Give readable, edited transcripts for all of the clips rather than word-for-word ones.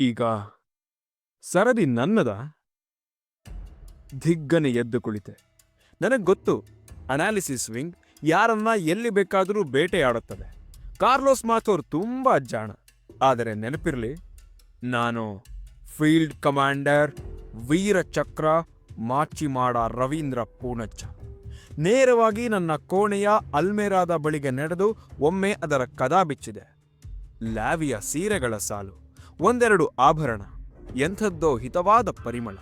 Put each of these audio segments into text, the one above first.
ಈಗ ಸರದಿ ನನ್ನದ. ದಿಗ್ಗನೆ ಎದ್ದು ಕುಳಿತೆ. ನನಗೆ ಗೊತ್ತು, ಅನಾಲಿಸಿಸ್ ವಿಂಗ್ ಯಾರನ್ನ ಎಲ್ಲಿ ಬೇಕಾದರೂ ಬೇಟೆಯಾಡುತ್ತದೆ. ಕಾರ್ಲೋಸ್ ಮಾಥೂರ್ ತುಂಬಾ ಜಾಣ. ಆದರೆ ನೆನಪಿರಲಿ, ನಾನು ಫೀಲ್ಡ್ ಕಮಾಂಡರ್ ವೀರಚಕ್ರ ಮಾಚಿಮಾಡ ರವೀಂದ್ರ ಪೂಣಚ್ಚ. ನೇರವಾಗಿ ನನ್ನ ಕೋಣೆಯ ಅಲ್ಮೇರಾದ ಬಳಿಗೆ ನಡೆದು ಒಮ್ಮೆ ಅದರ ಕದ ಬಿಚ್ಚಿದೆ. ಲ್ಯಾವಿಯ ಸೀರೆಗಳ ಸಾಲು, ಒಂದೆರಡು ಆಭರಣ, ಎಂಥದ್ದೋ ಹಿತವಾದ ಪರಿಮಳ.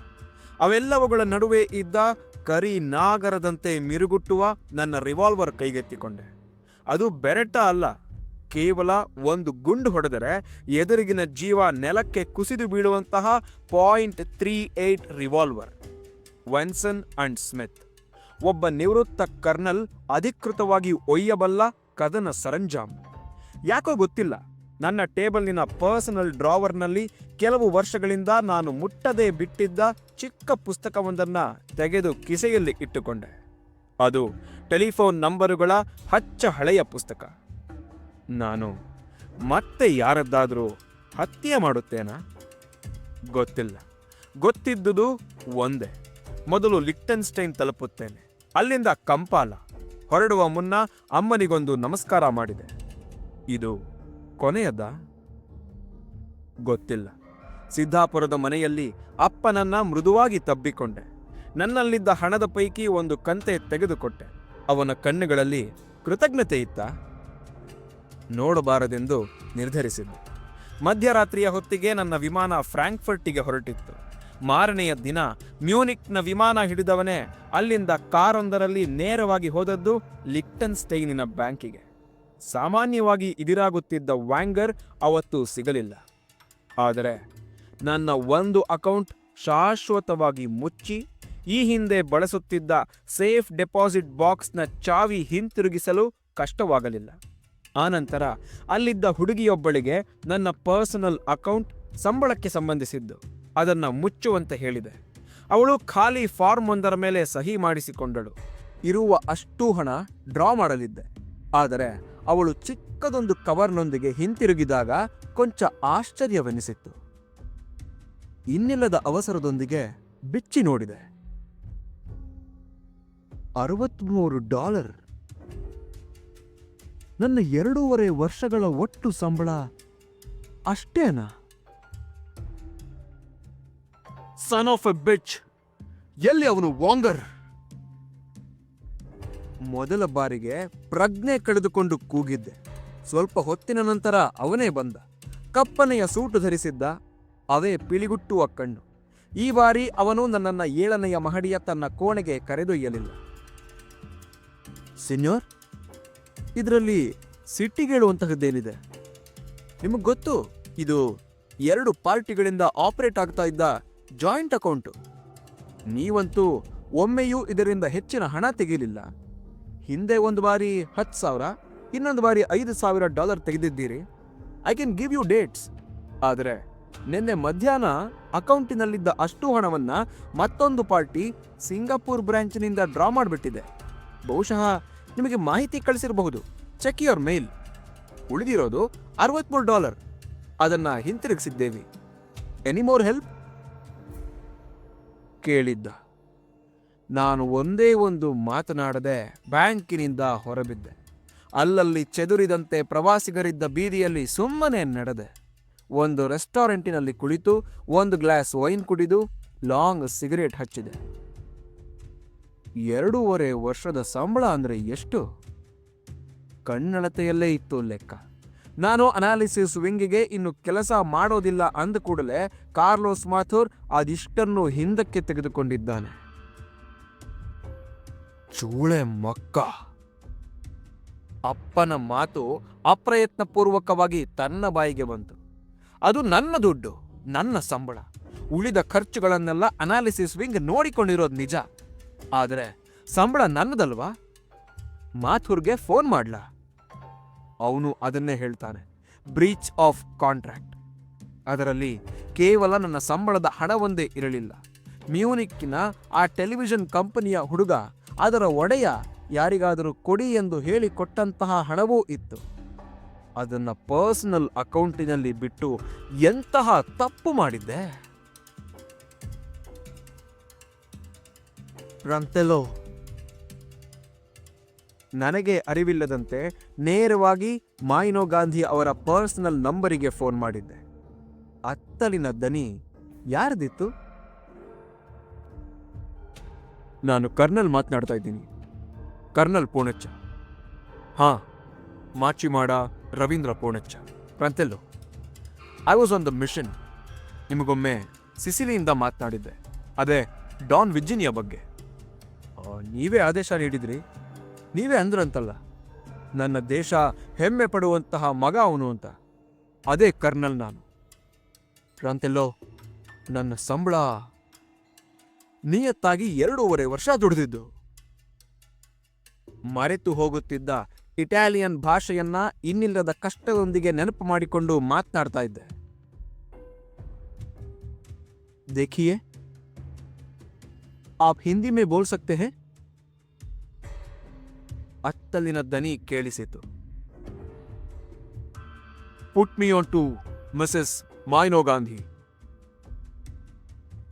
ಅವೆಲ್ಲವುಗಳ ನಡುವೆ ಇದ್ದ ಕರಿ ನಾಗರದಂತೆ ಮಿರುಗುಟ್ಟುವ ನನ್ನ ರಿವಾಲ್ವರ್ ಕೈಗೆತ್ತಿಕೊಂಡೆ. ಅದು ಬೆರೆಟ ಅಲ್ಲ, ಕೇವಲ ಒಂದು ಗುಂಡು ಹೊಡೆದರೆ ಎದುರಿಗಿನ ಜೀವ ನೆಲಕ್ಕೆ ಕುಸಿದು ಬೀಳುವಂತಹ .38 ರಿವಾಲ್ವರ್. ವೆನ್ಸನ್ ಅಂಡ್ ಸ್ಮಿತ್, ಒಬ್ಬ ನಿವೃತ್ತ ಕರ್ನಲ್ ಅಧಿಕೃತವಾಗಿ ಒಯ್ಯಬಲ್ಲ ಕದನ ಸರಂಜಾಮು. ಯಾಕೋ ಗೊತ್ತಿಲ್ಲ, ನನ್ನ ಟೇಬಲ್ನಿನ ಪರ್ಸನಲ್ ಡ್ರಾವರ್ನಲ್ಲಿ ಕೆಲವು ವರ್ಷಗಳಿಂದ ನಾನು ಮುಟ್ಟದೇ ಬಿಟ್ಟಿದ್ದ ಚಿಕ್ಕ ಪುಸ್ತಕವೊಂದನ್ನು ತೆಗೆದು ಕಿಸೆಯಲ್ಲಿ ಇಟ್ಟುಕೊಂಡೆ. ಅದು ಟೆಲಿಫೋನ್ ನಂಬರುಗಳ ಹಚ್ಚ ಹಳೆಯ ಪುಸ್ತಕ. ನಾನು ಮತ್ತೆ ಯಾರದ್ದಾದರೂ ಹತ್ಯೆ ಮಾಡುತ್ತೇನಾ? ಗೊತ್ತಿಲ್ಲ. ಗೊತ್ತಿದ್ದುದು ಒಂದೇ, ಮೊದಲು ಲಿಕ್ಟನ್ಸ್ಟೈನ್ ತಲುಪುತ್ತೇನೆ, ಅಲ್ಲಿಂದ ಕಂಪಾಲ. ಹೊರಡುವ ಮುನ್ನ ಅಮ್ಮನಿಗೊಂದು ನಮಸ್ಕಾರ ಮಾಡಿದೆ. ಇದು ಕೊನೆಯದ? ಗೊತ್ತಿಲ್ಲ. ಸಿದ್ದಾಪುರದ ಮನೆಯಲ್ಲಿ ಅಪ್ಪನನ್ನ ಮೃದುವಾಗಿ ತಬ್ಬಿಕೊಂಡೆ. ನನ್ನಲ್ಲಿದ್ದ ಹಣದ ಪೈಕಿ ಒಂದು ಕಂತೆ ತೆಗೆದುಕೊಟ್ಟೆ. ಅವನ ಕಣ್ಣುಗಳಲ್ಲಿ ಕೃತಜ್ಞತೆ ಇತ್ತ? ನೋಡಬಾರದೆಂದು ನಿರ್ಧರಿಸಿದ್ದೆ. ಮಧ್ಯರಾತ್ರಿಯ ಹೊತ್ತಿಗೆ ನನ್ನ ವಿಮಾನ ಫ್ರಾಂಕ್ಫರ್ಟಿಗೆ ಹೊರಟಿತ್ತು. ಮಾರನೆಯ ದಿನ ಮ್ಯೂನಿಕ್ನ ವಿಮಾನ ಹಿಡಿದವನೇ ಅಲ್ಲಿಂದ ಕಾರೊಂದರಲ್ಲಿ ನೇರವಾಗಿ ಹೋದದ್ದು ಲಿಕ್ಟನ್ಸ್ಟೈನಿನ ಬ್ಯಾಂಕಿಗೆ. ಸಾಮಾನ್ಯವಾಗಿ ಇದಿರಾಗುತ್ತಿದ್ದ ವ್ಯಾಂಗರ್ ಅವತ್ತು ಸಿಗಲಿಲ್ಲ. ಆದರೆ ನನ್ನ ಒಂದು ಅಕೌಂಟ್ ಶಾಶ್ವತವಾಗಿ ಮುಚ್ಚಿ ಈ ಹಿಂದೆ ಬಳಸುತ್ತಿದ್ದ ಸೇಫ್ ಡೆಪಾಸಿಟ್ ಬಾಕ್ಸ್ನ ಚಾವಿ ಹಿಂತಿರುಗಿಸಲು ಕಷ್ಟವಾಗಲಿಲ್ಲ. ಆನಂತರ ಅಲ್ಲಿದ್ದ ಹುಡುಗಿಯೊಬ್ಬಳಿಗೆ ನನ್ನ ಪರ್ಸನಲ್ ಅಕೌಂಟ್ ಸಂಬಳಕ್ಕೆ ಸಂಬಂಧಿಸಿದ್ದು, ಅದನ್ನು ಮುಚ್ಚುವಂತೆ ಹೇಳಿದೆ. ಅವಳು ಖಾಲಿ ಫಾರ್ಮ್ ಒಂದರ ಮೇಲೆ ಸಹಿ ಮಾಡಿಸಿಕೊಂಡಳು. ಇರುವ ಅಷ್ಟೂ ಹಣ ಡ್ರಾ ಮಾಡಲಿದ್ದೆ. ಆದರೆ ಅವಳು ಚಿಕ್ಕದೊಂದು ಕವರ್ನೊಂದಿಗೆ ಹಿಂತಿರುಗಿದಾಗ ಕೊಂಚ ಆಶ್ಚರ್ಯವೆನಿಸಿತ್ತು. ಇನ್ನಿಲ್ಲದ ಅವಸರದೊಂದಿಗೆ ಬಿಚ್ಚಿ ನೋಡಿದೆ. $63. ನನ್ನ 2.5 ವರ್ಷಗಳ ಒಟ್ಟು ಸಂಬಳ ಅಷ್ಟೇನಾ? ಸನ್ ಆಫ್ ಎ ಬಿಚ್, ಎಲ್ಲಿ ಅವನು ವಾಂಗರ್? ಮೊದಲ ಬಾರಿಗೆ ಪ್ರಜ್ಞೆ ಕಳೆದುಕೊಂಡು ಕೂಗಿದ್ದೆ. ಸ್ವಲ್ಪ ಹೊತ್ತಿನ ನಂತರ ಅವನೇ ಬಂದ. ಕಪ್ಪನೆಯ ಸೂಟು ಧರಿಸಿದ್ದ, ಅವೇ ಪಿಳಿಗುಟ್ಟುವ ಕಣ್ಣು. ಈ ಬಾರಿ ಅವನು ನನ್ನನ್ನು 7ನೆಯ ಮಹಡಿಯ ತನ್ನ ಕೋಣೆಗೆ ಕರೆದೊಯ್ಯಲಿಲ್ಲ. ಸಿನ್ಯೋರ್, ಇದರಲ್ಲಿ ಸಿಟ್ಟಿಗೇಳುವಂತಹದ್ದೇನಿದೆ? ನಿಮಗೆ ಗೊತ್ತು, ಇದು 2 ಪಾರ್ಟಿಗಳಿಂದ ಆಪರೇಟ್ ಆಗ್ತಾ ಇದ್ದ ಜಾಯಿಂಟ್ ಅಕೌಂಟು. ನೀವಂತೂ ಒಮ್ಮೆಯೂ ಇದರಿಂದ ಹೆಚ್ಚಿನ ಹಣ ತೆಗೆಯಲಿಲ್ಲ. ಹಿಂದೆ ಒಂದು ಬಾರಿ 10,000, ಇನ್ನೊಂದು ಬಾರಿ $5,000 ತೆಗೆದಿದ್ದೀರಿ. I can give you dates. ಆದರೆ ನಿನ್ನೆ ಮಧ್ಯಾಹ್ನ ಅಕೌಂಟಿನಲ್ಲಿದ್ದ ಅಷ್ಟು ಹಣವನ್ನ ಮತ್ತೊಂದು ಪಾರ್ಟಿ ಸಿಂಗಾಪುರ್ ಬ್ರಾಂಚ್ನಿಂದ ಡ್ರಾ ಮಾಡಿಬಿಟ್ಟಿದೆ. ಬಹುಶಃ ನಿಮಗೆ ಮಾಹಿತಿ ಕಳಿಸಿರಬಹುದು. ಚೆಕ್ ಯುವರ್ ಮೇಲ್. ಉಳಿದಿರೋದು $63. ಅದನ್ನ ಹಿಂತಿರುಗಿಸಿದ್ದೇವೆ. Any more help? ಕೇಳಿದ್ದ. ನಾನು ಒಂದೇ ಒಂದು ಮಾತನಾಡದೆ ಬ್ಯಾಂಕಿನಿಂದ ಹೊರಬಿದ್ದೆ. ಅಲ್ಲಲ್ಲಿ ಚೆದುರಿದಂತೆ ಪ್ರವಾಸಿಗರಿದ್ದ ಬೀದಿಯಲ್ಲಿ ಸುಮ್ಮನೆ ನಡೆದೆ. ಒಂದು ರೆಸ್ಟೋರೆಂಟಿನಲ್ಲಿ ಕುಳಿತು 1 ಗ್ಲಾಸ್ ವೈನ್ ಕುಡಿದು ಲಾಂಗ್ ಸಿಗರೇಟ್ ಹಚ್ಚಿದೆ. 2.5 ವರ್ಷದ ಸಂಬಳ ಅಂದ್ರೆ ಎಷ್ಟು? ಕಣ್ಣಳತೆಯಲ್ಲೇ ಇತ್ತು ಲೆಕ್ಕ. ನಾನು ಅನಾಲಿಸಿಸ್ ವಿಂಗಿಗೆ ಇನ್ನು ಕೆಲಸ ಮಾಡೋದಿಲ್ಲ ಅಂದ ಕೂಡಲೇ ಕಾರ್ಲೋಸ್ ಮಾಥೂರ್ ಅದಿಷ್ಟನ್ನು ಹಿಂದಕ್ಕೆ ತೆಗೆದುಕೊಂಡಿದ್ದಾನೆ. ಚೂಳೆ ಮಕ್ಕ. ಅಪ್ಪನ ಮಾತು ಅಪ್ರಯತ್ನಪೂರ್ವಕವಾಗಿ ತನ್ನ ಬಾಯಿಗೆ ಬಂತು. ಅದು ನನ್ನ ದುಡ್ಡು, ನನ್ನ ಸಂಬಳ. ಉಳಿದ ಖರ್ಚುಗಳನ್ನೆಲ್ಲ ಅನಾಲಿಸಿಸ್ ವಿಂಗ್ ನೋಡಿಕೊಂಡಿರೋದು ನಿಜ. ಆದರೆ ಸಂಬಳ ನನ್ನದಲ್ವಾ? ಮಾಥೂರ್ಗೆ ಫೋನ್ ಮಾಡ್ಲಾ? ಅವನು ಅದನ್ನೇ ಹೇಳ್ತಾನೆ, ಬ್ರೀಚ್ ಆಫ್ ಕಾಂಟ್ರಾಕ್ಟ್. ಅದರಲ್ಲಿ ಕೇವಲ ನನ್ನ ಸಂಬಳದ ಹಣವೊಂದೇ ಇರಲಿಲ್ಲ. ಮ್ಯೂನಿಕ್ಕಿನ ಆ ಟೆಲಿವಿಷನ್ ಕಂಪನಿಯ ಹುಡುಗ, ಅದರ ಒಡೆಯ ಯಾರಿಗಾದರೂ ಕೊಡಿ ಎಂದು ಹೇಳಿಕೊಟ್ಟಂತಹ ಹಣವೂ ಇತ್ತು. ಅದನ್ನ ಪರ್ಸನಲ್ ಅಕೌಂಟಿನಲ್ಲಿ ಬಿಟ್ಟು ಎಂತಹ ತಪ್ಪು ಮಾಡಿದ್ದೆ? ರಂತೆಲೋ, ನನಗೆ ಅರಿವಿಲ್ಲದಂತೆ ನೇರವಾಗಿ ಮಾಯಿನೋ ಗಾಂಧಿ ಅವರ ಪರ್ಸನಲ್ ನಂಬರಿಗೆ ಫೋನ್ ಮಾಡಿದ್ದೆ. ಅತ್ತಲಿನ ದನಿ ಯಾರ್ದಿತ್ತು? ನಾನು ಕರ್ನಲ್ ಮಾತನಾಡ್ತಾ ಇದ್ದೀನಿ, ಕರ್ನಲ್ ಪೂಣಚ್ಚ. ಹಾ, ಮಾಚಿಮಾಡ ರವೀಂದ್ರ ಪೂಣಚ್ಚ. ರಂತೆಲ್ಲೋ, I was on the mission. ನಿಮಗೊಮ್ಮೆ ಸಿಸಿಲಿಯಿಂದ ಮಾತನಾಡಿದ್ದೆ, ಅದೇ ಡಾನ್ ವಿರ್ಜಿನಿಯಾ ಬಗ್ಗೆ. ನೀವೇ ಆದೇಶ ನೀಡಿದ್ರಿ, ನೀವೇ ಅಂದ್ರಂತಲ್ಲ, ನನ್ನ ದೇಶ ಹೆಮ್ಮೆ ಪಡುವಂತಹ ಮಗ ಅವನು ಅಂತ. ಅದೇ ಕರ್ನಲ್ ನಾನು. ರಂತೆಲ್ಲೋ, ನನ್ನ ಸಂಬಳ ನಿಯತ್ತಾಗಿ 2.5 ವರ್ಷ ದುಡಿದಿದ್ದು. ಮರೆತು ಹೋಗುತ್ತಿದ್ದ ಇಟಾಲಿಯನ್ ಭಾಷೆಯನ್ನ ಇನ್ನಿಲ್ಲದ ಕಷ್ಟದೊಂದಿಗೆ ನೆನಪು ಮಾಡಿಕೊಂಡು ಮಾತನಾಡ್ತಾ ಇದ್ದೆ. देखिए, आप हिंदी में बोल सकते हैं? ಅತ್ತಲಿನ ದನಿ ಕೇಳಿಸಿತು. Put me on to Mrs Maino Gandhi.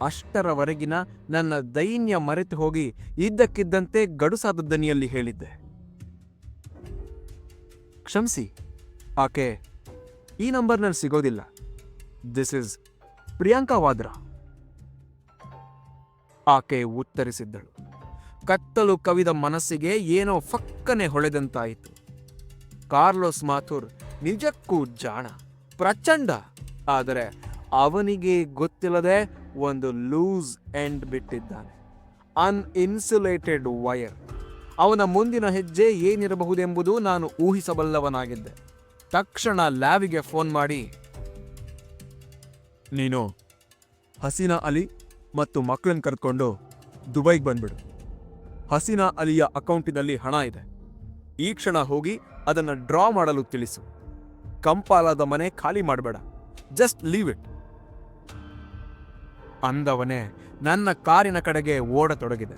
ಅಷ್ಟರವರೆಗಿನ ನನ್ನ ದೈನ್ಯ ಮರೆತು ಹೋಗಿ ಇದ್ದಕ್ಕಿದ್ದಂತೆ ಗಡುಸಾದ ದನಿಯಲ್ಲಿ ಹೇಳಿದ್ದೆ, ಕ್ಷಮಿಸಿ, ಆಕೆ ಈ ನಂಬರ್ನಲ್ಲಿ ಸಿಗೋದಿಲ್ಲ. This is Priyanka Vadra. ಆಕೆ ಉತ್ತರಿಸಿದ್ದಳು. ಕತ್ತಲು ಕವಿದ ಮನಸ್ಸಿಗೆ ಏನೋ ಫಕ್ಕನೆ ಹೊಳೆದಂತಾಯಿತು. ಕಾರ್ಲೋಸ್ ಮಾಥುರ್ ನಿಜಕ್ಕೂ ಜಾಣ, ಪ್ರಚಂಡ. ಆದರೆ ಅವನಿಗೆ ಗೊತ್ತಿಲ್ಲದೆ ಒಂದು ಲೂಸ್ ಎಂಡ್ ಬಿಟ್ಟಿದ್ದಾನೆ, ಅನ್ಇನ್ಸುಲೇಟೆಡ್ ವೈರ್. ಅವನ ಮುಂದಿನ ಹೆಜ್ಜೆ ಏನಿರಬಹುದೆಂಬುದು ನಾನು ಊಹಿಸಬಲ್ಲವನಾಗಿದ್ದೆ. ತಕ್ಷಣ ಲ್ಯಾವಿಗೆ ಫೋನ್ ಮಾಡಿ, ನೀನು ಹಸೀನಾ ಅಲಿ ಮತ್ತು ಮಕ್ಕಳನ್ನು ಕರೆದುಕೊಂಡು ದುಬೈಗೆ ಬಂದ್ಬಿಡು. ಹಸೀನಾ ಅಲಿಯ ಅಕೌಂಟಿನಲ್ಲಿ ಹಣ ಇದೆ. ಈ ಕ್ಷಣ ಹೋಗಿ ಅದನ್ನು ಡ್ರಾ ಮಾಡಲು ತಿಳಿಸು. ಕಂಪಾಲದ ಮನೆ ಖಾಲಿ ಮಾಡಬೇಡ, ಜಸ್ಟ್ ಲೀವ್ ಇಟ್ ಅಂದವನೇ ನನ್ನ ಕಾರಿನ ಕಡೆಗೆ ಓಡತೊಡಗಿದೆ.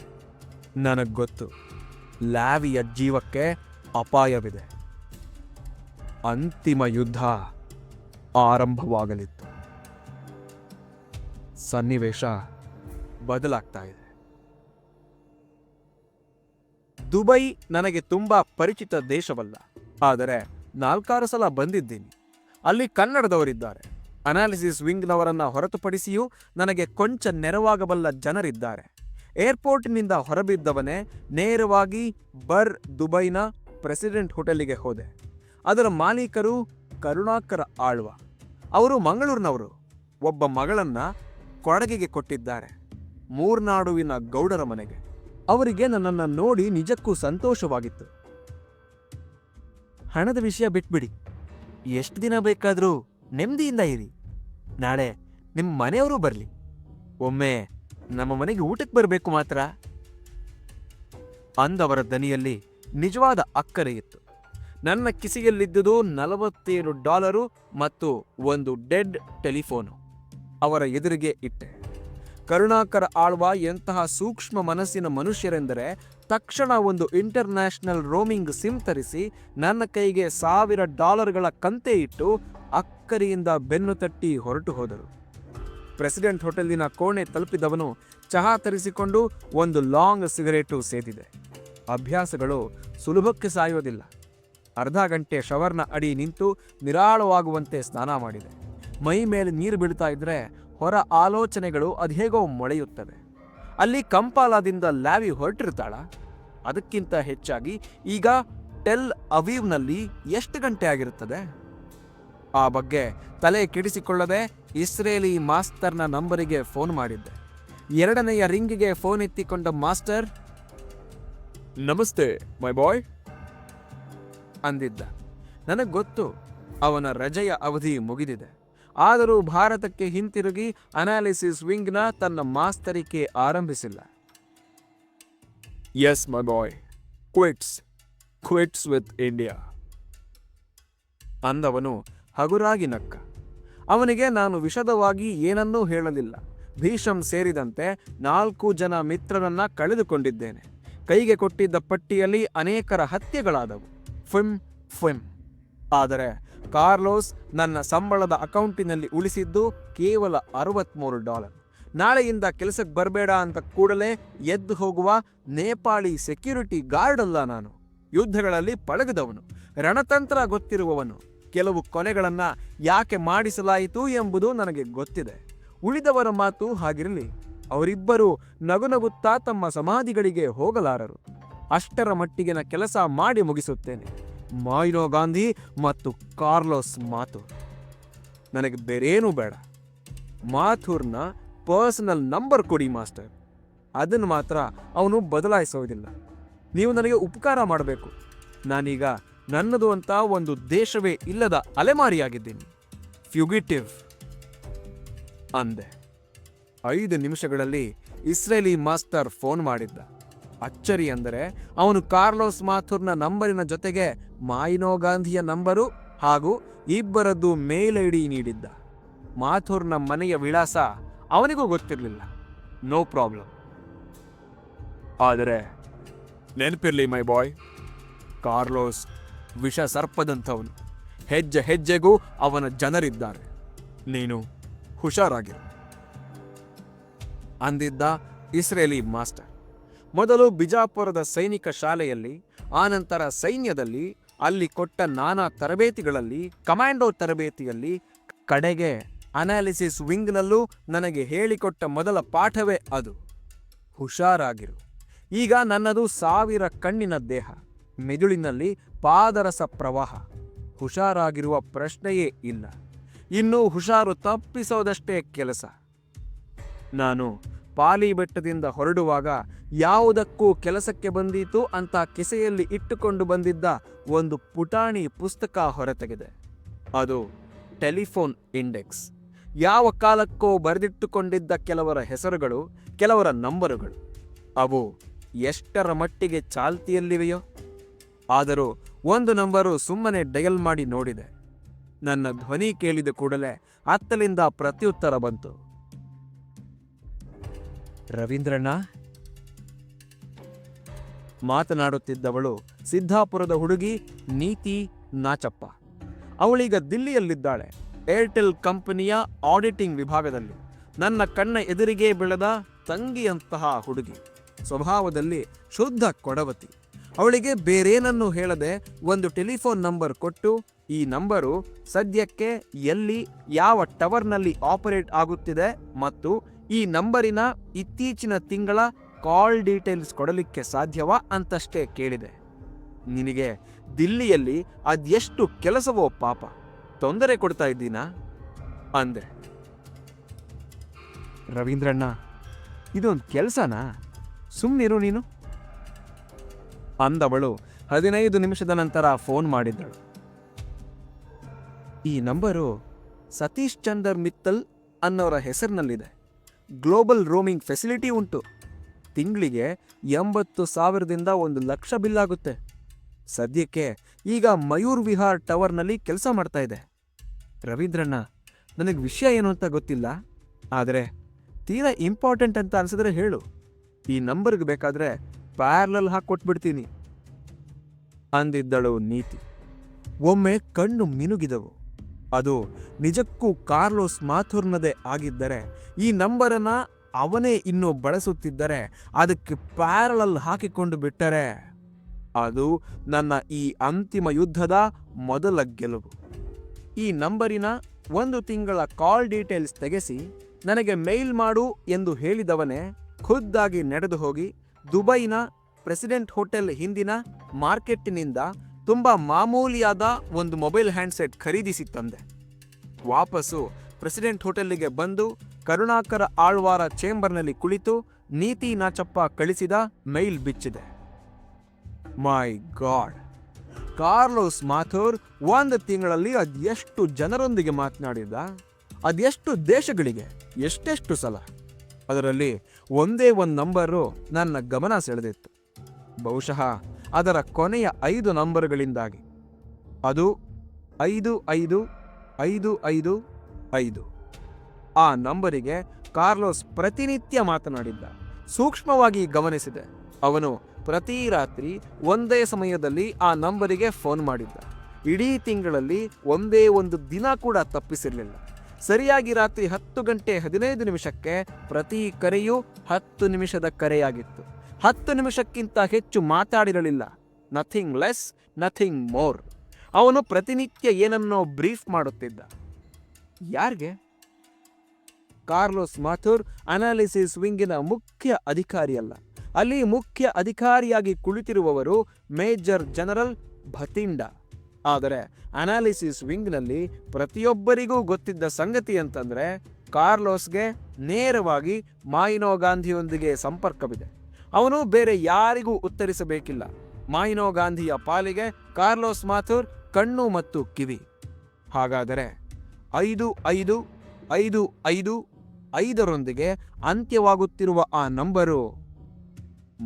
ನನಗೊತ್ತು, ಲ್ಯಾವಿಯ ಜೀವಕ್ಕೆ ಅಪಾಯವಿದೆ. ಅಂತಿಮ ಯುದ್ಧ ಆರಂಭವಾಗಲಿತ್ತು. ಸನ್ನಿವೇಶ ಬದಲಾಗ್ತಾ ಇದೆ. ದುಬೈ ನನಗೆ ತುಂಬಾ ಪರಿಚಿತ ದೇಶವಲ್ಲ, ಆದರೆ 4 ಸಲ ಬಂದಿದ್ದೀನಿ. ಅಲ್ಲಿ ಕನ್ನಡದವರಿದ್ದಾರೆ. ಅನಾಲಿಸಿಸ್ ವಿಂಗ್ನವರನ್ನ ಹೊರತುಪಡಿಸಿಯೂ ನನಗೆ ಕೊಂಚ ನೆರವಾಗಬಲ್ಲ ಜನರಿದ್ದಾರೆ. ಏರ್ಪೋರ್ಟ್ನಿಂದ ಹೊರಬಿದ್ದವನೇ ನೇರವಾಗಿ ದುಬೈನ ಪ್ರೆಸಿಡೆಂಟ್ ಹೋಟೆಲಿಗೆ ಹೋದೆ. ಅದರ ಮಾಲೀಕರು ಕರುಣಾಕರ ಆಳ್ವ. ಅವರು ಮಂಗಳೂರಿನವರು. ಒಬ್ಬ ಮಗಳನ್ನ ಕೊಡಗಿಗೆ ಕೊಟ್ಟಿದ್ದಾರೆ, ಮೂರ್ನಾಡುವಿನ ಗೌಡರ ಮನೆಗೆ. ಅವರಿಗೆ ನನ್ನನ್ನು ನೋಡಿ ನಿಜಕ್ಕೂ ಸಂತೋಷವಾಗಿತ್ತು. ಹಣದ ವಿಷಯ ಬಿಟ್ಬಿಡಿ, ಎಷ್ಟು ದಿನ ಬೇಕಾದರೂ ನೆಮ್ಮದಿಯಿಂದ ಇರಿ. ನಾಳೆ ನಿಮ್ಮ ಮನೆಯವರು ಬರಲಿ, ಒಮ್ಮೆ ನಮ್ಮ ಮನೆಗೆ ಊಟಕ್ಕೆ ಬರಬೇಕು ಮಾತ್ರ ಅಂದವರ ದನಿಯಲ್ಲಿ ನಿಜವಾದ ಅಕ್ಕರೆ ಇತ್ತು. ನನ್ನ ಕಿಸೆಯಲ್ಲಿದ್ದುದು $47 ಮತ್ತು ಒಂದು ಡೆಡ್ ಟೆಲಿಫೋನು ಅವರ ಎದುರಿಗೆ ಇಟ್ಟೆ. ಕರುಣಾಕರ ಆಳ್ವ ಎಂತಹ ಸೂಕ್ಷ್ಮ ಮನಸ್ಸಿನ ಮನುಷ್ಯರೆಂದರೆ, ತಕ್ಷಣ ಒಂದು ಇಂಟರ್ನ್ಯಾಷನಲ್ ರೋಮಿಂಗ್ ಸಿಮ್ ತರಿಸಿ ನನ್ನ ಕೈಗೆ $1000 ಕಂತೆ ಇಟ್ಟು ಅಕ್ಕರಿಯಿಂದ ಬೆನ್ನು ತಟ್ಟಿ ಹೊರಟು ಹೋದರು. ಪ್ರೆಸಿಡೆಂಟ್ ಹೋಟೆಲಿನ ಕೋಣೆ ತಲುಪಿದವನು ಚಹಾ ತರಿಸಿಕೊಂಡು ಒಂದು ಲಾಂಗ್ ಸಿಗರೇಟು ಸೇದಿದೆ. ಅಭ್ಯಾಸಗಳು ಸುಲಭಕ್ಕೆ ಸಾಯೋದಿಲ್ಲ. ಅರ್ಧ ಗಂಟೆ ಶವರ್ನ ಅಡಿ ನಿಂತು ನಿರಾಳವಾಗುವಂತೆ ಸ್ನಾನ ಮಾಡಿದೆ. ಮೈ ಮೇಲೆ ನೀರು ಬೀಳ್ತಾ ಇದ್ರೆ ಹೊರ ಆಲೋಚನೆಗಳು ಅದೇಗೋ ಮೊಳೆಯುತ್ತವೆ. ಅಲ್ಲಿ ಕಂಪಾಲಾದಿಂದ ಲ್ಯಾವಿ ಹೊರಟಿರ್ತಾಳ? ಅದಕ್ಕಿಂತ ಹೆಚ್ಚಾಗಿ ಈಗ ಟೆಲ್ ಅವೀವ್ನಲ್ಲಿ ಎಷ್ಟು ಗಂಟೆ ಆಗಿರುತ್ತದೆ? ಆ ಬಗ್ಗೆ ತಲೆ ಕೆಡಿಸಿಕೊಳ್ಳದೆ ಇಸ್ರೇಲಿ ಮಾಸ್ತರ್ನ ನಂಬರಿಗೆ ಫೋನ್ ಮಾಡಿದ್ದೆ. 2ನೆಯ ರಿಂಗಿಗೆ ಫೋನ್ ಎತ್ತಿಕೊಂಡ ಮಾಸ್ಟರ್, ನಮಸ್ತೆ ಮೈ ಬಾಯ್ ಅಂದಿದ್ದ. ನನಗೆ ಗೊತ್ತು, ಅವನ ರಜೆಯ ಅವಧಿ ಮುಗಿದಿದೆ. ಆದರೂ ಭಾರತಕ್ಕೆ ಹಿಂತಿರುಗಿ ಅನಾಲಿಸಿಸ್ ವಿಂಗ್ನ ತನ್ನ ಮಾಸ್ತರಿಕೆ ಆರಂಭಿಸಿಲ್ಲ. Yes my boy, quits with India ಅಂದವನು ಹಗುರಾಗಿ ನಕ್ಕ. ಅವನಿಗೆ ನಾನು ವಿಶದವಾಗಿ ಏನನ್ನೂ ಹೇಳಲಿಲ್ಲ. ಭೀಷಮ್ ಸೇರಿದಂತೆ 4 ಜನ ಮಿತ್ರರನ್ನ ಕಳೆದುಕೊಂಡಿದ್ದೇನೆ. ಕೈಗೆ ಕೊಟ್ಟಿದ್ದ ಪಟ್ಟಿಯಲ್ಲಿ ಅನೇಕರ ಹತ್ಯೆಗಳಾದವು. ಫಿಮ್ ಆದರೆ ಕಾರ್ಲೋಸ್ ನನ್ನ ಸಂಬಳದ ಅಕೌಂಟಿನಲ್ಲಿ ಉಳಿಸಿದ್ದು ಕೇವಲ $63. ನಾಳೆಯಿಂದ ಕೆಲಸಕ್ಕೆ ಬರಬೇಡ ಅಂತ ಕೂಡಲೇ ಎದ್ದು ಹೋಗುವ ನೇಪಾಳಿ ಸೆಕ್ಯೂರಿಟಿ ಗಾರ್ಡ್ ಅಲ್ಲ ನಾನು. ಯುದ್ಧಗಳಲ್ಲಿ ಪಳಗದವನು, ರಣತಂತ್ರ ಗೊತ್ತಿರುವವನು. ಕೆಲವು ಕೊಲೆಗಳನ್ನ ಯಾಕೆ ಮಾಡಿಸಲಾಯಿತು ಎಂಬುದು ನನಗೆ ಗೊತ್ತಿದೆ. ಉಳಿದವರ ಮಾತು ಹಾಗಿರಲಿ, ಅವರಿಬ್ಬರು ನಗುನಗುತ್ತಾ ತಮ್ಮ ಸಮಾಧಿಗಳಿಗೆ ಹೋಗಲಾರರು. ಅಷ್ಟರ ಮಟ್ಟಿಗಿನ ಕೆಲಸ ಮಾಡಿ ಮುಗಿಸುತ್ತೇನೆ. ಮಾಯಿನೋ ಗಾಂಧಿ ಮತ್ತು ಕಾರ್ಲೋಸ್ ಮಾಥೂರ್. ನನಗೆ ಬೇರೇನೂ ಬೇಡ. ಮಾಥೂರ್ನ ಪರ್ಸನಲ್ ನಂಬರ್ ಕೊಡಿ ಮಾಸ್ಟರ್. ಅದನ್ನು ಮಾತ್ರ ಅವನು ಬದಲಾಯಿಸೋದಿಲ್ಲ. ನೀವು ನನಗೆ ಉಪಕಾರ ಮಾಡಬೇಕು. ನಾನೀಗ ನನ್ನದು ಅಂತ ಒಂದು ದೇಶವೇ ಇಲ್ಲದ ಅಲೆಮಾರಿಯಾಗಿದ್ದೀನಿ. ಫ್ಯುಗಿಟಿವ್ ಅಂದೆ. 5 ನಿಮಿಷಗಳಲ್ಲಿ ಇಸ್ರೇಲಿ ಮಾಸ್ಟರ್ ಫೋನ್ ಮಾಡಿದ್ದ. ಅಚ್ಚರಿ ಅಂದರೆ ಅವನು ಕಾರ್ಲೋಸ್ ಮಾಥೂರ್ನ ನಂಬರಿನ ಜೊತೆಗೆ ಮಾಯಿನೋ ಗಾಂಧಿಯ ನಂಬರು ಹಾಗೂ ಇಬ್ಬರದ್ದು ಮೇಲ್ ಐಡಿ ನೀಡಿದ್ದ. ಮಾಥೂರ್ನ ಮನೆಯ ವಿಳಾಸ ಅವನಿಗೂ ಗೊತ್ತಿರಲಿಲ್ಲ. No problem. ಆದರೆ ನೆನಪಿರ್ಲಿ ಮೈ ಬಾಯ್, ಕಾರ್ಲೋಸ್ ವಿಷ ಸರ್ಪದಂಥವನು. ಹೆಜ್ಜೆ ಹೆಜ್ಜೆಗೂ ಅವನ ಜನರಿದ್ದಾರೆ. ನೀನು ಹುಷಾರಾಗಿರು ಅಂದಿದ್ದ ಇಸ್ರೇಲಿ ಮಾಸ್ಟರ್. ಮೊದಲು ಬಿಜಾಪುರದ ಸೈನಿಕ ಶಾಲೆಯಲ್ಲಿ, ಆನಂತರ ಸೈನ್ಯದಲ್ಲಿ, ಅಲ್ಲಿ ಕೊಟ್ಟ ನಾನಾ ತರಬೇತಿಗಳಲ್ಲಿ, ಕಮಾಂಡೋ ತರಬೇತಿಯಲ್ಲಿ, ಕಡೆಗೆ ಅನಾಲಿಸಿಸ್ ವಿಂಗ್ನಲ್ಲೂ ನನಗೆ ಹೇಳಿಕೊಟ್ಟ ಮೊದಲ ಪಾಠವೇ ಅದು. ಹುಷಾರಾಗಿರು. ಈಗ ನನ್ನದು 1000 ಕಣ್ಣಿನ ದೇಹ, ಮೆದುಳಿನಲ್ಲಿ ಪಾದರಸ ಪ್ರವಾಹ. ಹುಷಾರಾಗಿರುವ ಪ್ರಶ್ನೆಯೇ ಇಲ್ಲ. ಇನ್ನೂ ಹುಷಾರು ತಪ್ಪಿಸೋದಷ್ಟೇ ಕೆಲಸ. ನಾನು ಪಾಲಿ ಬೆಟ್ಟದಿಂದ ಹೊರಡುವಾಗ ಯಾವುದಕ್ಕೂ ಕೆಲಸಕ್ಕೆ ಬಂದೀತು ಅಂತ ಕಿಸೆಯಲ್ಲಿ ಇಟ್ಟುಕೊಂಡು ಬಂದಿದ್ದ ಒಂದು ಪುಟಾಣಿ ಪುಸ್ತಕ ಹೊರತೆಗೆದೆ. ಅದು ಟೆಲಿಫೋನ್ ಇಂಡೆಕ್ಸ್. ಯಾವ ಕಾಲಕ್ಕೋ ಬರೆದಿಟ್ಟುಕೊಂಡಿದ್ದ ಕೆಲವರ ಹೆಸರುಗಳು, ಕೆಲವರ ನಂಬರುಗಳು. ಅವು ಎಷ್ಟರ ಮಟ್ಟಿಗೆ ಚಾಲ್ತಿಯಲ್ಲಿವೆಯೋ. ಆದರೂ ಒಂದು ನಂಬರು ಸುಮ್ಮನೆ ಡಯಲ್ ಮಾಡಿ ನೋಡಿದೆ. ನನ್ನ ಧ್ವನಿ ಕೇಳಿದ ಕೂಡಲೇ ಅತ್ತಲಿಂದ ಪ್ರತ್ಯುತ್ತರ ಬಂತು. ರವೀಂದ್ರಣ್ಣ. ಮಾತನಾಡುತ್ತಿದ್ದವಳು ಸಿದ್ದಾಪುರದ ಹುಡುಗಿ ನೀತಿ ನಾಚಪ್ಪ. ಅವಳೀಗ ದಿಲ್ಲಿಯಲ್ಲಿದ್ದಾಳೆ, ಏರ್ಟೆಲ್ ಕಂಪನಿಯ ಆಡಿಟಿಂಗ್ ವಿಭಾಗದಲ್ಲಿ. ನನ್ನ ಕಣ್ಣ ಎದುರಿಗೆ ಬೆಳೆದ ತಂಗಿಯಂತಹ ಹುಡುಗಿ. ಸ್ವಭಾವದಲ್ಲಿ ಶುದ್ಧ ಕೊಡವತಿ. ಅವಳಿಗೆ ಬೇರೇನನ್ನು ಹೇಳದೆ ಒಂದು ಟೆಲಿಫೋನ್ ನಂಬರ್ ಕೊಟ್ಟು, ಈ ನಂಬರು ಸದ್ಯಕ್ಕೆ ಎಲ್ಲಿ ಯಾವ ಟವರ್ನಲ್ಲಿ ಆಪರೇಟ್ ಆಗುತ್ತಿದೆ ಮತ್ತು ಈ ನಂಬರಿನ ಇತ್ತೀಚಿನ ತಿಂಗಳ ಕಾಲ್ ಡೀಟೇಲ್ಸ್ ಕೊಡಲಿಕ್ಕೆ ಸಾಧ್ಯವಾ ಅಂತಷ್ಟೇ ಕೇಳಿದೆ. ನಿನಗೆ ದಿಲ್ಲಿಯಲ್ಲಿ ಅದೆಷ್ಟು ಕೆಲಸವೋ ಪಾಪ, ತೊಂದರೆ ಕೊಡ್ತಾ ಇದ್ದೀನಾ ಅಂದೆ. ರವೀಂದ್ರಣ್ಣ, ಇದೊಂದು ಕೆಲಸನಾ? ಸುಮ್ಮನಿರು ನೀನು ಅಂದವಳು 15 ನಿಮಿಷದ ನಂತರ ಫೋನ್ ಮಾಡಿದ್ದಳು. ಈ ನಂಬರು ಸತೀಶ್ ಚಂದರ್ ಮಿತ್ತಲ್ ಅನ್ನೋರ ಹೆಸರಿನಲ್ಲಿದೆ. ಗ್ಲೋಬಲ್ ರೋಮಿಂಗ್ ಫೆಸಿಲಿಟಿ ಉಂಟು. ತಿಂಗಳಿಗೆ 80,000ದಿಂದ 1,00,000 ಬಿಲ್ಲಾಗುತ್ತೆ. ಸದ್ಯಕ್ಕೆ ಈಗ ಮಯೂರ್ ವಿಹಾರ್ ಟವರ್ನಲ್ಲಿ ಕೆಲಸ ಮಾಡ್ತಾ ಇದೆ. ರವೀಂದ್ರಣ್ಣ, ನನಗೆ ವಿಷಯ ಏನು ಅಂತ ಗೊತ್ತಿಲ್ಲ, ಆದರೆ ತೀರಾ ಇಂಪಾರ್ಟೆಂಟ್ ಅಂತ ಅನಿಸಿದ್ರೆ ಹೇಳು. ಈ ನಂಬರ್ಗೆ ಬೇಕಾದರೆ ಪ್ಯಾರಲಲ್ ಹಾಕ್ಕೊಟ್ಬಿಡ್ತೀನಿ ಅಂದಿದ್ದಳು ನೀತಿ. ಒಮ್ಮೆ ಕಣ್ಣು ಮಿನುಗಿದವು. ಅದು ನಿಜಕ್ಕೂ ಕಾರ್ಲೋಸ್ ಮಾಥೂರ್ನದೇ ಆಗಿದ್ದರೆ, ಈ ನಂಬರನ್ನ ಅವನೇ ಇನ್ನೂ ಬಳಸುತ್ತಿದ್ದರೆ, ಅದಕ್ಕೆ ಪ್ಯಾರಲಲ್ ಹಾಕಿಕೊಂಡು ಬಿಟ್ಟರೆ ಅದು ನನ್ನ ಈ ಅಂತಿಮ ಯುದ್ಧದ ಮೊದಲ ಗೆಲುವು. ಈ ನಂಬರಿನ 1 ತಿಂಗಳ ಕಾಲ್ ಡೀಟೇಲ್ಸ್ ತೆಗೆಸಿ ನನಗೆ ಮೇಲ್ ಮಾಡು ಎಂದು ಹೇಳಿದವನೇ ಖುದ್ದಾಗಿ ನಡೆದು ಹೋಗಿ ದುಬೈನ ಪ್ರೆಸಿಡೆಂಟ್ ಹೋಟೆಲ್ ಹಿಂದಿನ ಮಾರ್ಕೆಟ್ಟಿನಿಂದ ತುಂಬ ಮಾಮೂಲಿಯಾದ ಒಂದು ಮೊಬೈಲ್ ಹ್ಯಾಂಡ್ಸೆಟ್ ಖರೀದಿಸಿ ತಂದೆ. ವಾಪಸ್ಸು ಪ್ರೆಸಿಡೆಂಟ್ ಹೋಟೆಲ್ಲಿಗೆ ಬಂದು ಕರುಣಾಕರ ಆಳ್ವಾರ ಚೇಂಬರ್ನಲ್ಲಿ ಕುಳಿತು ನೀತಿ ನಾಚಪ್ಪ ಕಳಿಸಿದ ಮೇಲ್ ಬಿಚ್ಚಿದೆ. ಮೈ ಗಾಡ್, ಕಾರ್ಲೋಸ್ ಮಾಥೂರ್ 1 ತಿಂಗಳಲ್ಲಿ ಅದೆಷ್ಟು ಜನರೊಂದಿಗೆ ಮಾತನಾಡಿದ, ಅದೆಷ್ಟು ದೇಶಗಳಿಗೆ, ಎಷ್ಟೆಷ್ಟು ಸಲ. ಅದರಲ್ಲಿ ಒಂದೇ ಒಂದು ನಂಬರು ನನ್ನ ಗಮನ ಸೆಳೆದಿತ್ತು. ಬಹುಶಃ ಅದರ ಕೊನೆಯ 5 ನಂಬರುಗಳಿಂದಾಗಿ. ಅದು 5555. ಆ ನಂಬರಿಗೆ ಕಾರ್ಲೋಸ್ ಪ್ರತಿನಿತ್ಯ ಮಾತನಾಡಿದ್ದ. ಸೂಕ್ಷ್ಮವಾಗಿ ಗಮನಿಸಿದೆ. ಅವನು ಪ್ರತಿ ರಾತ್ರಿ ಒಂದೇ ಸಮಯದಲ್ಲಿ ಆ ನಂಬರಿಗೆ ಫೋನ್ ಮಾಡಿದ್ದ. ಇಡೀ ತಿಂಗಳಲ್ಲಿ ಒಂದೇ ಒಂದು ದಿನ ಕೂಡ ತಪ್ಪಿಸಿರಲಿಲ್ಲ. ಸರಿಯಾಗಿ ರಾತ್ರಿ 10:15 ಪ್ರತಿ ಕರೆಯೂ 10 ನಿಮಿಷದ ಕರೆಯಾಗಿತ್ತು. 10 ನಿಮಿಷಕ್ಕಿಂತ ಹೆಚ್ಚು ಮಾತಾಡಿರಲಿಲ್ಲ. Nothing less, nothing more. ಅವನು ಪ್ರತಿನಿತ್ಯ ಏನನ್ನೋ ಬ್ರೀಫ್ ಮಾಡುತ್ತಿದ್ದ. ಯಾರಿಗೆ? ಕಾರ್ಲೋಸ್ ಮಾಥುರ್ ಅನಾಲಿಸಿಸ್ ವಿಂಗಿನ ಮುಖ್ಯ ಅಧಿಕಾರಿಯಲ್ಲ. ಅಲ್ಲಿ ಮುಖ್ಯ ಅಧಿಕಾರಿಯಾಗಿ ಕುಳಿತಿರುವವರು ಮೇಜರ್ ಜನರಲ್ ಭತಿಂಡ. ಆದರೆ ಅನಾಲಿಸಿಸ್ ವಿಂಗ್ನಲ್ಲಿ ಪ್ರತಿಯೊಬ್ಬರಿಗೂ ಗೊತ್ತಿದ್ದ ಸಂಗತಿ ಅಂತಂದ್ರೆ ಕಾರ್ಲೋಸ್ಗೆ ನೇರವಾಗಿ ಮಾಯಿನೋ ಗಾಂಧಿಯೊಂದಿಗೆ ಸಂಪರ್ಕವಿದೆ. ಅವನು ಬೇರೆ ಯಾರಿಗೂ ಉತ್ತರಿಸಬೇಕಿಲ್ಲ. ಮಾಯಿನೋ ಗಾಂಧಿಯ ಪಾಲಿಗೆ ಕಾರ್ಲೋಸ್ ಮಾಥುರ್ ಕಣ್ಣು ಮತ್ತು ಕಿವಿ. ಹಾಗಾದರೆ 5555 ಅಂತ್ಯವಾಗುತ್ತಿರುವ ಆ ನಂಬರು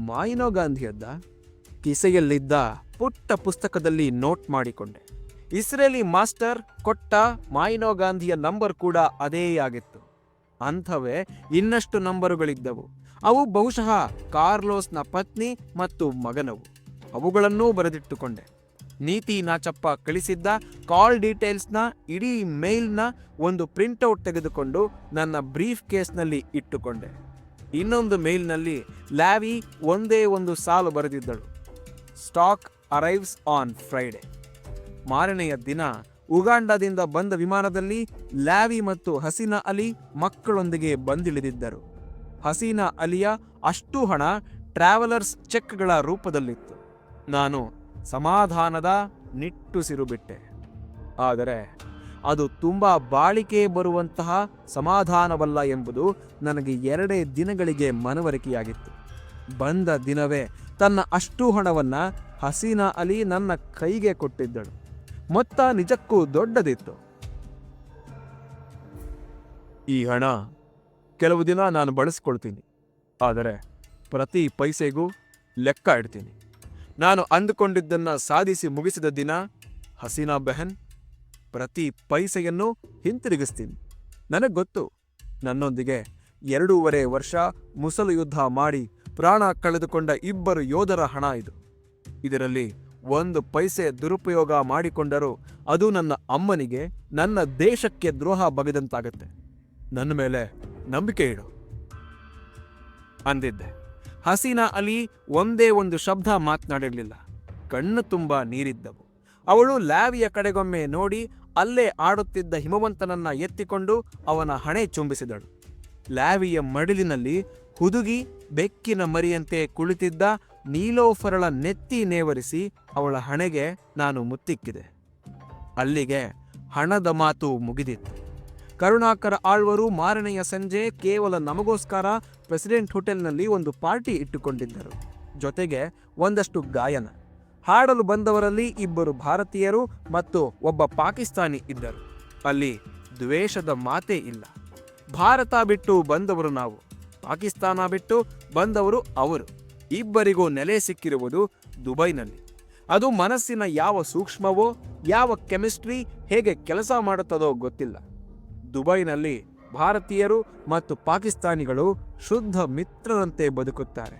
ಮಾಯಿನೋ ಗಾಂಧಿಯದ್ದ? ಕಿಸೆಯಲ್ಲಿದ್ದ ಪುಟ್ಟ ಪುಸ್ತಕದಲ್ಲಿ ನೋಟ್ ಮಾಡಿಕೊಂಡೆ. ಇಸ್ರೇಲಿ ಮಾಸ್ಟರ್ ಕೊಟ್ಟ ಮಾಯಿನೋ ಗಾಂಧಿಯ ನಂಬರ್ ಕೂಡ ಅದೇ ಆಗಿತ್ತು. ಅಂಥವೇ ಇನ್ನಷ್ಟು ನಂಬರುಗಳಿದ್ದವು. ಅವು ಬಹುಶಃ ಕಾರ್ಲೋಸ್ನ ಪತ್ನಿ ಮತ್ತು ಮಗನವು. ಅವುಗಳನ್ನೂ ಬರೆದಿಟ್ಟುಕೊಂಡೆ. ನೀತಿ ನಾಚಪ್ಪ ಕಳಿಸಿದ್ದ ಕಾಲ್ ಡೀಟೇಲ್ಸ್ನ ಇಡೀ ಮೇಲ್ನ ಒಂದು ಪ್ರಿಂಟೌಟ್ ತೆಗೆದುಕೊಂಡು ನನ್ನ ಬ್ರೀಫ್ ಕೇಸ್ನಲ್ಲಿ ಇಟ್ಟುಕೊಂಡೆ. ಇನ್ನೊಂದು ಮೇಲ್ನಲ್ಲಿ ಲ್ಯಾವಿ ಒಂದೇ ಒಂದು ಸಾಲು ಬರೆದಿದ್ದಳು: ಸ್ಟಾಕ್ ಅರೈವ್ಸ್ ಆನ್ ಫ್ರೈಡೆ. ಮಾರನೆಯ ದಿನ ಉಗಾಂಡದಿಂದ ಬಂದ ವಿಮಾನದಲ್ಲಿ ಲ್ಯಾವಿ ಮತ್ತು ಹಸೀನಾ ಅಲಿ ಮಕ್ಕಳೊಂದಿಗೆ ಬಂದಿಳಿದಿದ್ದರು. ಹಸೀನಾ ಅಲಿಯ ಅಷ್ಟು ಹಣ ಟ್ರಾವೆಲರ್ಸ್ ಚೆಕ್ಗಳ ರೂಪದಲ್ಲಿತ್ತು. ನಾನು ಸಮಾಧಾನದ ನಿಟ್ಟುಸಿರು ಬಿಟ್ಟೆ. ಆದರೆ ಅದು ತುಂಬ ಬಾಳಿಕೆ ಬರುವಂತಹ ಸಮಾಧಾನವಲ್ಲ ಎಂಬುದು ನನಗೆ 2 ದಿನಗಳಿಗೆ ಮನವರಿಕೆಯಾಗಿತ್ತು. ಬಂದ ದಿನವೇ ತನ್ನ ಅಷ್ಟು ಹಣವನ್ನ ಹಸೀನಾ ಅಲಿ ನನ್ನ ಕೈಗೆ ಕೊಟ್ಟಿದ್ದಳು. ಮೊತ್ತ ನಿಜಕ್ಕೂ ದೊಡ್ಡದಿತ್ತು. ಈ ಹಣ ಕೆಲವು ದಿನ ನಾನು ಬಳಸ್ಕೊಳ್ತೀನಿ, ಆದರೆ ಪ್ರತಿ ಪೈಸೆಗೂ ಲೆಕ್ಕ ಇಡ್ತೀನಿ. ನಾನು ಅಂದುಕೊಂಡಿದ್ದನ್ನ ಸಾಧಿಸಿ ಮುಗಿಸಿದ ದಿನ ಹಸೀನಾ ಬೆಹನ್ ಪ್ರತಿ ಪೈಸೆಯನ್ನು ಹಿಂತಿರುಗಿಸ್ತೀನಿ. ನನಗೆ ಗೊತ್ತು, ನನ್ನೊಂದಿಗೆ 2.5 ವರ್ಷ ಮುಸಲು ಯುದ್ಧ ಮಾಡಿ ಪ್ರಾಣ ಕಳೆದುಕೊಂಡ 2 ಯೋಧರ ಹಣ ಇದು. ಇದರಲ್ಲಿ 1 ಪೈಸೆ ದುರುಪಯೋಗ ಮಾಡಿಕೊಂಡರೂ ಅದು ನನ್ನ ಅಮ್ಮನಿಗೆ, ನನ್ನ ದೇಶಕ್ಕೆ ದ್ರೋಹ ಬಗೆದಂತಾಗತ್ತೆ. ನನ್ನ ಮೇಲೆ ನಂಬಿಕೆ ಇಡು ಅಂದಿದ್ದೆ. ಹಸೀನಾ ಅಲಿ ಒಂದೇ ಒಂದು ಶಬ್ದ ಮಾತನಾಡಿರಲಿಲ್ಲ. ಕಣ್ಣು ತುಂಬ ನೀರಿದ್ದವು. ಅವಳು ಲ್ಯಾವಿಯ ಕಡೆಗೊಮ್ಮೆ ನೋಡಿ ಅಲ್ಲೇ ಆಡುತ್ತಿದ್ದ ಹಿಮವಂತನನ್ನ ಎತ್ತಿಕೊಂಡು ಅವನ ಹಣೆ ಚುಂಬಿಸಿದಳು. ಲ್ಯಾವಿಯ ಮಡಿಲಿನಲ್ಲಿ ಹುದುಗಿ ಬೆಕ್ಕಿನ ಮರಿಯಂತೆ ಕುಳಿತಿದ್ದ ನೀಲೋಫರಳ ನೆತ್ತಿ ನೇವರಿಸಿ ಅವಳ ಹಣೆಗೆ ನಾನು ಮುತ್ತಿಕ್ಕಿದೆ. ಅಲ್ಲಿಗೆ ಹಣದ ಮಾತು ಮುಗಿದಿತ್ತು. ಕರುಣಾಕರ ಆಳ್ವರು ಮಾರನೆಯ ಸಂಜೆ ಕೇವಲ ನಮಗೋಸ್ಕರ ಪ್ರೆಸಿಡೆಂಟ್ ಹೋಟೆಲ್ನಲ್ಲಿ ಒಂದು ಪಾರ್ಟಿ ಇಟ್ಟುಕೊಂಡಿದ್ದರು. ಜೊತೆಗೆ ಒಂದಷ್ಟು ಗಾಯನ. ಹಾಡಲು ಬಂದವರಲ್ಲಿ 2 ಭಾರತೀಯರು ಮತ್ತು ಒಬ್ಬ ಪಾಕಿಸ್ತಾನಿ ಇದ್ದರು. ಅಲ್ಲಿ ದ್ವೇಷದ ಮಾತೇ ಇಲ್ಲ. ಭಾರತ ಬಿಟ್ಟು ಬಂದವರು ನಾವು, ಪಾಕಿಸ್ತಾನ ಬಿಟ್ಟು ಬಂದವರು ಅವರು. ಇಬ್ಬರಿಗೂ ನೆಲೆ ಸಿಕ್ಕಿರುವುದು ದುಬೈನಲ್ಲಿ. ಅದು ಮನಸ್ಸಿನ ಯಾವ ಸೂಕ್ಷ್ಮವೋ, ಯಾವ ಕೆಮಿಸ್ಟ್ರಿ ಹೇಗೆ ಕೆಲಸ ಮಾಡುತ್ತದೋ ಗೊತ್ತಿಲ್ಲ. ದುಬೈನಲ್ಲಿ ಭಾರತೀಯರು ಮತ್ತು ಪಾಕಿಸ್ತಾನಿಗಳು ಶುದ್ಧ ಮಿತ್ರರಂತೆ ಬದುಕುತ್ತಾರೆ.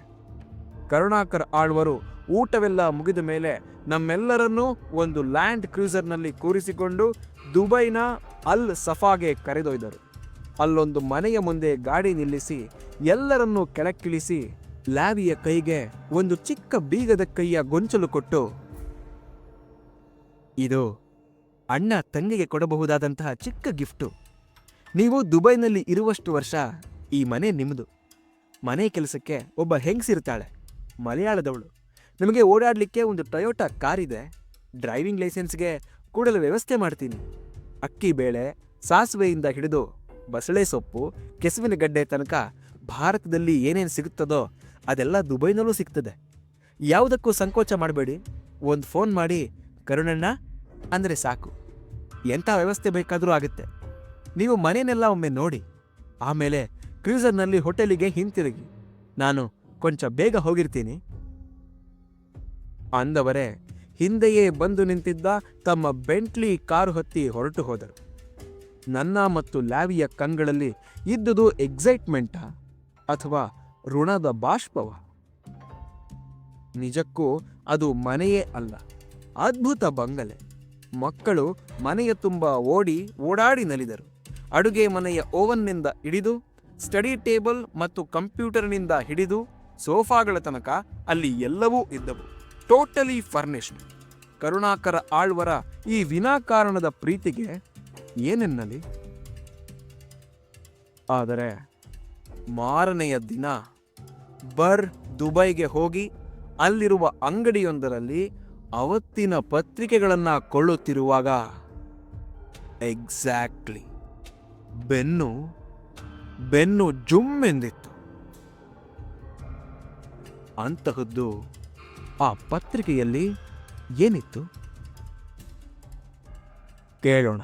ಕರುಣಾಕರ್ ಆಳ್ವರು ಊಟವೆಲ್ಲ ಮುಗಿದ ಮೇಲೆ ನಮ್ಮೆಲ್ಲರನ್ನೂ ಒಂದು ಲ್ಯಾಂಡ್ ಕ್ರೂಸರ್ನಲ್ಲಿ ಕೂರಿಸಿಕೊಂಡು ದುಬೈನ ಅಲ್ ಸಫಾಗೆ ಕರೆದೊಯ್ದರು. ಅಲ್ಲೊಂದು ಮನೆಯ ಮುಂದೆ ಗಾಡಿ ನಿಲ್ಲಿಸಿ ಎಲ್ಲರನ್ನೂ ಕೆಳಕ್ಕಿಳಿಸಿ ಲ್ಯಾವಿಯ ಕೈಗೆ ಒಂದು ಚಿಕ್ಕ ಬೀಗದ ಕೈಯ ಗೊಂಚಲು ಕೊಟ್ಟು, ಇದು ಅಣ್ಣ ತಂಗಿಗೆ ಕೊಡಬಹುದಾದಂತಹ ಚಿಕ್ಕ ಗಿಫ್ಟು. ನೀವು ದುಬೈನಲ್ಲಿ ಇರುವಷ್ಟು ವರ್ಷ ಈ ಮನೆ ನಿಮ್ಮದು. ಮನೆ ಕೆಲಸಕ್ಕೆ ಒಬ್ಬ ಹೆಂಗಸಿರ್ತಾಳೆ, ಮಲಯಾಳದವಳು. ನಿಮಗೆ ಓಡಾಡಲಿಕ್ಕೆ ಒಂದು ಟೊಯೋಟಾ ಕಾರಿದೆ. ಡ್ರೈವಿಂಗ್ ಲೈಸೆನ್ಸ್ಗೆ ಕೂಡಲೇ ವ್ಯವಸ್ಥೆ ಮಾಡ್ತೀನಿ. ಅಕ್ಕಿ ಬೇಳೆ, ಸಾಸಿವೆಯಿಂದ ಹಿಡಿದು ಬಸಳೆ ಸೊಪ್ಪು, ಕೆಸುವಿನ ಗಡ್ಡೆ ತನಕ ಭಾರತದಲ್ಲಿ ಏನೇನು ಸಿಗುತ್ತದೋ ಅದೆಲ್ಲ ದುಬೈನಲ್ಲೂ ಸಿಗ್ತದೆ. ಯಾವುದಕ್ಕೂ ಸಂಕೋಚ ಮಾಡಬೇಡಿ. ಒಂದು ಫೋನ್ ಮಾಡಿ ಕರುಣಣ್ಣ ಅಂದರೆ ಸಾಕು, ಎಂಥ ವ್ಯವಸ್ಥೆ ಬೇಕಾದರೂ ಆಗುತ್ತೆ. ನೀವು ಮನೆಯನ್ನೆಲ್ಲ ಒಮ್ಮೆ ನೋಡಿ, ಆಮೇಲೆ ಕ್ರೂಸರ್ನಲ್ಲಿ ಹೋಟೆಲಿಗೆ ಹಿಂತಿರುಗಿ. ನಾನು ಕೊಂಚ ಬೇಗ ಹೋಗಿರ್ತೀನಿ ಅಂದವರೇ ಹಿಂದೆಯೇ ಬಂದು ನಿಂತಿದ್ದ ತಮ್ಮ ಬೆಂಟ್ಲಿ ಕಾರು ಹತ್ತಿ ಹೊರಟು ಹೋದರು. ನನ್ನ ಮತ್ತು ಲ್ಯಾವಿಯ ಕಂಗಳಲ್ಲಿ ಇದ್ದುದು ಎಕ್ಸೈಟ್ಮೆಂಟಾ ಅಥವಾ ಋಣದ ಬಾಷ್ಪವ? ನಿಜಕ್ಕೂ ಅದು ಮನೆಯೇ ಅಲ್ಲ, ಅದ್ಭುತ ಬಂಗಲೆ. ಮಕ್ಕಳು ಮನೆಯ ತುಂಬ ಓಡಾಡಿ ನಲಿದರು. ಅಡುಗೆ ಮನೆಯ ಓವನ್ನಿಂದ ಹಿಡಿದು ಸ್ಟಡಿ ಟೇಬಲ್ ಮತ್ತು ಕಂಪ್ಯೂಟರ್ನಿಂದ ಹಿಡಿದು ಸೋಫಾಗಳ ತನಕ ಅಲ್ಲಿ ಎಲ್ಲವೂ ಇದ್ದವು. Totally furnished. ಕರುಣಾಕರ ಆಳ್ವರ ಈ ವಿನಾಕಾರಣದ ಪ್ರೀತಿಗೆ ಏನೆನ್ನಲಿ? ಆದರೆ ಮಾರನೆಯ ದಿನ ದುಬೈಗೆ ಹೋಗಿ ಅಲ್ಲಿರುವ ಅಂಗಡಿಯೊಂದರಲ್ಲಿ ಅವತ್ತಿನ ಪತ್ರಿಕೆಗಳನ್ನು ಕೊಳ್ಳುತ್ತಿರುವಾಗ ಎಕ್ಸಾಕ್ಟ್ಲಿ ಬೆನ್ನು ಜುಮ್ಮೆಂದಿತ್ತು. ಅಂತಹದ್ದು ಆ ಪತ್ರಿಕೆಯಲ್ಲಿ ಏನಿತ್ತು? ಕೇಳೋಣ.